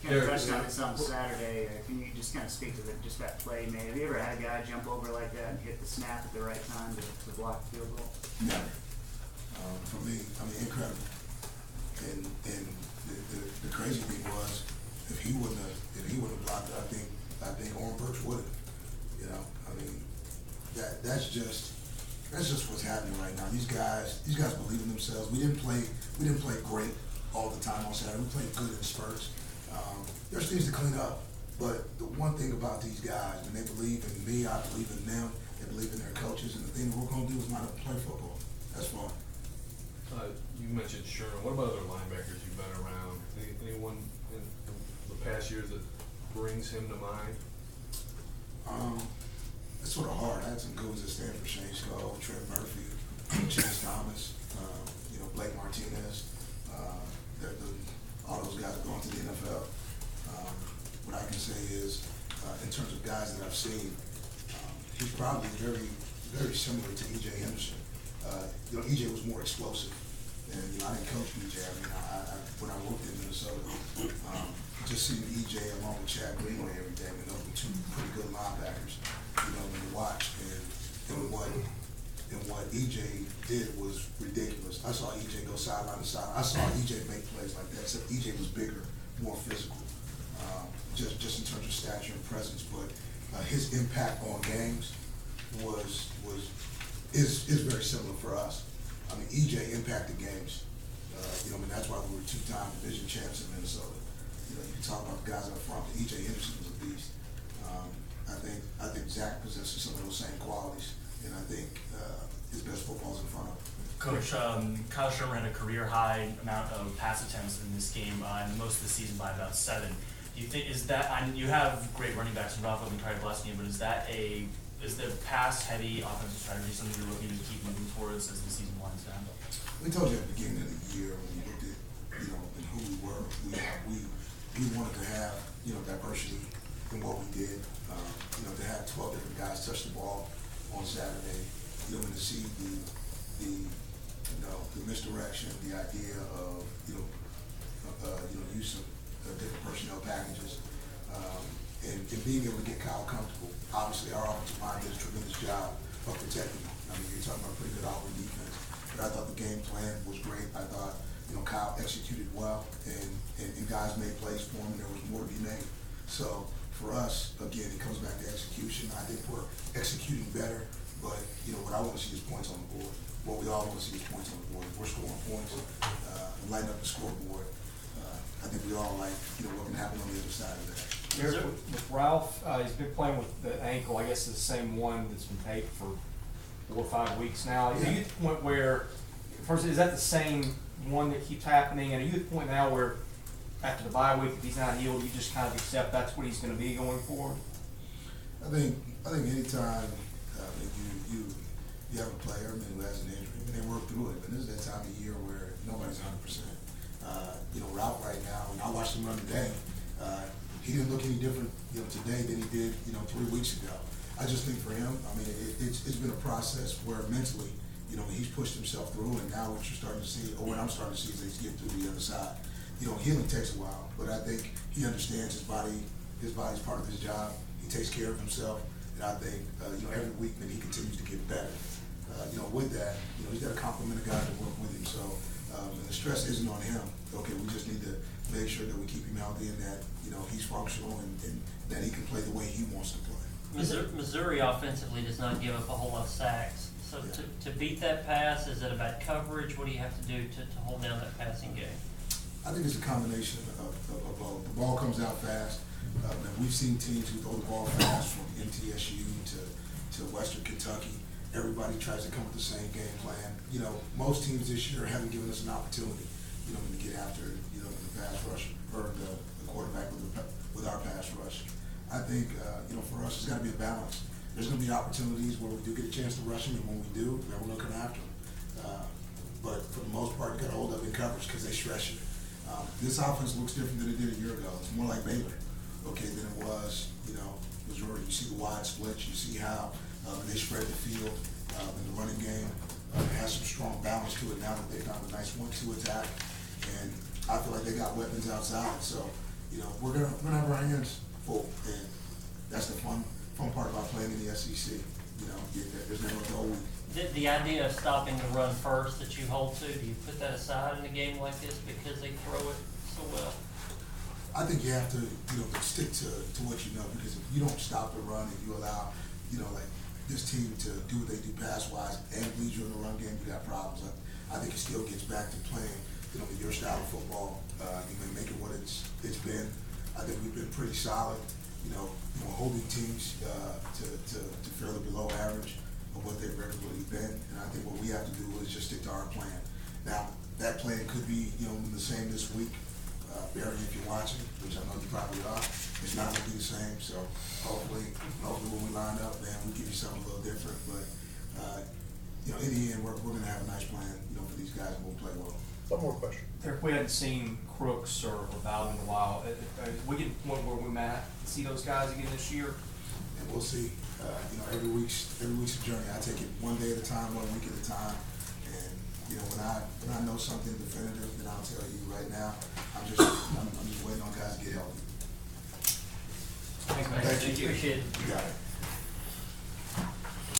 kind of touched on this on Saturday. Can you just kind of speak to just that play, man? Have you ever had a guy jump over like that and hit the snap at the right time to block the field goal? Never. For me, I mean, incredible. And the crazy thing was, if he wouldn't have blocked it, I think Oren Burks would have. You know, I mean, that's just what's happening right now. These guys believe in themselves. We didn't play great all the time on Saturday. We played good in spurts. There's things to clean up, but the one thing about these guys, when they believe in me, I believe in them. They believe in their coaches, and the thing that we're going to do is not play football. That's fun. You mentioned Sherman. What about other linebackers you've been around? Anyone in the past years that brings him to mind? It's sort of hard. I had some good ones at Stanford: Shane Skull, Trent Murphy, Chance Thomas, Blake Martinez. All those guys are going to the NFL. What I can say is, in terms of guys that I've seen, he's probably very, very similar to E.J. Henderson. E.J. was more explosive, and I didn't coach E.J. I mean, when I worked in Minnesota, just seeing E.J. along with Chad Greenway every day, and those were two pretty good linebackers, when you watch, and what E.J. did was ridiculous. I saw E.J. go sideline to sideline. I saw E.J. make plays like that, except E.J. was bigger, more physical, just in terms of stature and presence. But his impact on games is very similar for us. I mean, E.J. impacted games. That's why we were two-time division champs in Minnesota. You can talk about the guys up front, but E.J. Henderson was a beast. I think Zach possesses some of those same qualities, and I think his best football is in front of him. Coach, Kyle Sherman had a career-high amount of pass attempts in this game, and most of the season by about 7. Do you think you have great running backs in Ralph and Trey blessing you, but is the pass-heavy offensive strategy something you're looking to keep moving towards as the season winds down? We told you at the beginning of the year when we looked at and who we were, we wanted to have diversity in what we did. To have 12 different guys touch the ball on Saturday, and to see the misdirection, the idea of use of different personnel packages, and being able to get Kyle comfortable. Obviously, our offensive line did a tremendous job of protecting him. I mean, you're talking about pretty good outward defense, but I thought the game plan was great. I thought Kyle executed well, and guys made plays for him, and there was more to be made. So for us, again, it comes back to execution. I think we're executing better, but what I want to see is points on the board. What we all want to see is points on the board. If we're scoring points and lighting up the scoreboard, I think we all like what can happen on the other side of that. With Ralph, he's been playing with the ankle. I guess it's the same one that's been taped for 4 or 5 weeks now. Are you at the point where, first, is that the same one that keeps happening? And are you at the point now where, after the bye week, if he's not healed, you just kind of accept that's what he's going to be going forward? I think anytime you have a player who has an injury, and they work through it. But this is that time of year where nobody's 100%. Ralph right now, and I watched him run today. He didn't look any different, today than he did, 3 weeks ago. I just think for him, I mean, it's been a process where mentally, he's pushed himself through, and now what you're starting to see, or what I'm starting to see, is he's getting through the other side. Healing takes a while, but I think he understands his body's part of his job. He takes care of himself, and I think, every week that he continues to get better. With that, he's got to compliment a guy to work with him. So, and the stress isn't on him. Okay, we just need to make sure that we keep him healthy and that, he's functional and that he can play the way he wants to play. Missouri offensively does not give up a whole lot of sacks. So to beat that pass, is it about coverage? What do you have to do to hold down that passing game? I think it's a combination of both. The ball comes out fast. And we've seen teams who throw the ball fast, from MTSU to Western Kentucky. Everybody tries to come with the same game plan. Most teams this year haven't given us an opportunity, to get after, the pass rush or the quarterback with our pass rush. I think, for us, it's got to be a balance. There's going to be opportunities where we do get a chance to rush them, and when we do, then we're looking after them. But for the most part, you got to hold up in coverage because they stress you. This offense looks different than it did a year ago. It's more like Baylor, than it was, Missouri. You see the wide splits. You see how they spread the field in the running game. It has some strong balance to it now that they found a nice 1-2 attack. And I feel like they got weapons outside. So, you know, we're gonna have our hands full, and that's the fun part about playing in the SEC. You know, there's never a dull week. The idea of stopping the run first that you hold to, do you put that aside in a game like this because they throw it so well? I think you have to, stick to what you know, because if you don't stop the run and you allow, like this team to do what they do pass-wise and lead you in the run game, you got problems. I think it still gets back to playing, your style of football. You may make it what it's been. I think we've been pretty solid, holding teams to fairly below average of what they've regularly been. And I think what we have to do is just stick to our plan. Now, that plan could be, the same this week. Barry, if you're watching, which I know you probably are, it's not gonna be the same. So hopefully when we line up, man, we give you something a little different. But in the end, we're gonna have a nice plan, for these guys, and we'll play well. One more question. If we hadn't seen Crooks or Bowden in a while, we get one where we might see those guys again this year. And we'll see. Every week's a journey. I take it one day at a time, 1 week at a time. And when I know something definitive, then I'll tell you. Right now, I'm just waiting on guys to get healthy. Thanks, man. Thank you. Appreciate it. You got it.